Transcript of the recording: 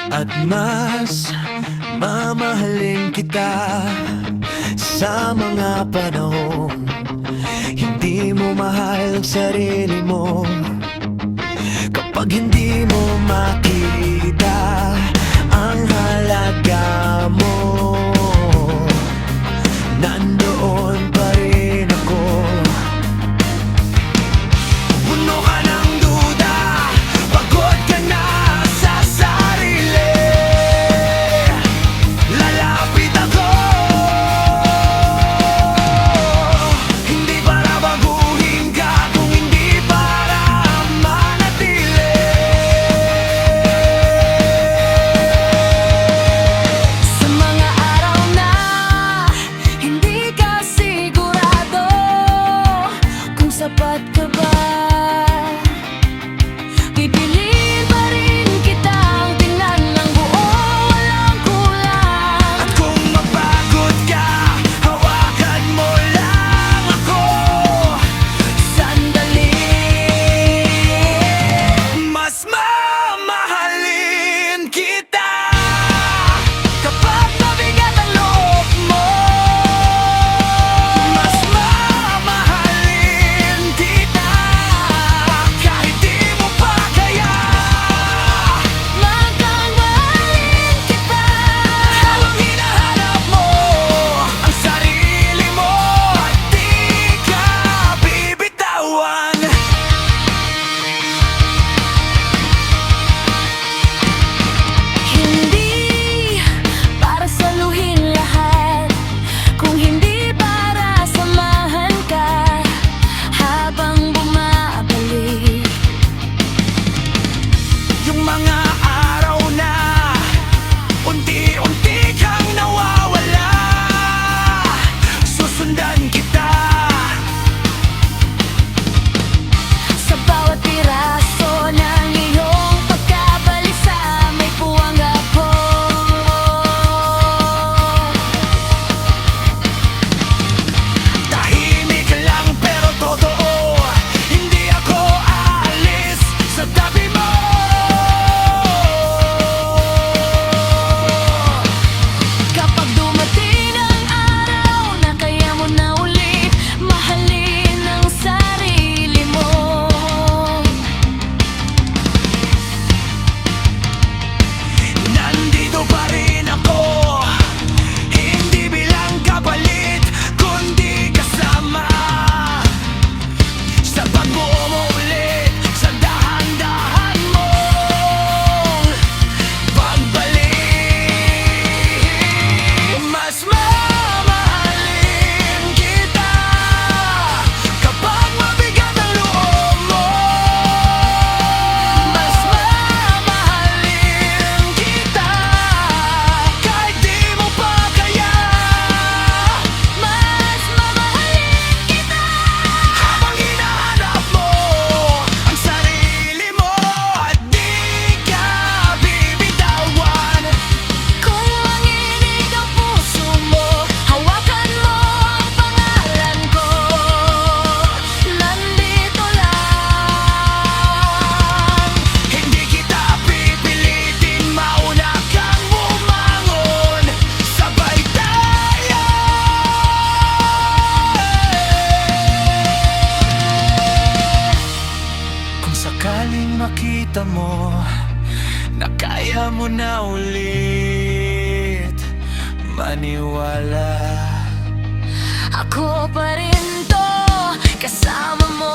At mas mamahalin kita sa mga panahong hindi mo mahal ang sarili mo. Kapag hindi mo makita ang halaga mo, nandoon pa rin ako. Puno ka ng duda, pagod ka na sa sarili, lalapit ako. Hindi para baguhin ka, kung hindi para manatili. Sa mga araw na hindi ka sigurado kung sapat ka ba, pipiliin pa rin kitang tingnan ng buo, walang kulang. At kung mapagod ka, hawakan mo lang ako Sandali, mas mamahalin kita kapag mabigat ang loob mo. Mas mamahalin kita kahit di mo pa kaya. magkang mahalin kita. Habang hinahanap mo ang sarili mo at di ka bibitawan. Hindi para saluhin lahat, kung hindi para samahan ka habang bumabalik. Yung mga araw na unti-unti kang nawawala, susundan kita. Sa bawat piraso ng iyong pagkabalisa, may puwang ako. Tahimik lang pero totoo, hindi ako aalis sa tabi mo. Kapag dumating ang araw na kaya mo na ulit mahalin ang sarili mo, Nandito pa rin ako, hindi bilang kapalit, kundi kasama sa pagbuo mo ulit, sa dahan-dahan mong pagbalik. Mas mamahalin kita kapag mabigat ang loob mo. Mas mamahalin kita kahit di mo pa kaya. mas mamahalin kita. Habang hinahanap mo ang sarili mo at di ka bibitawan. Kung manginig ang puso mo, hawakan mo ang pangalan ko. Nandito lang. Hindi kita pipilitin, mauna kang bumangon, sabay tayo. Kung sakaling makita mo na kaya mo na ulit, maniwala. Ako pa rin to, kasama mo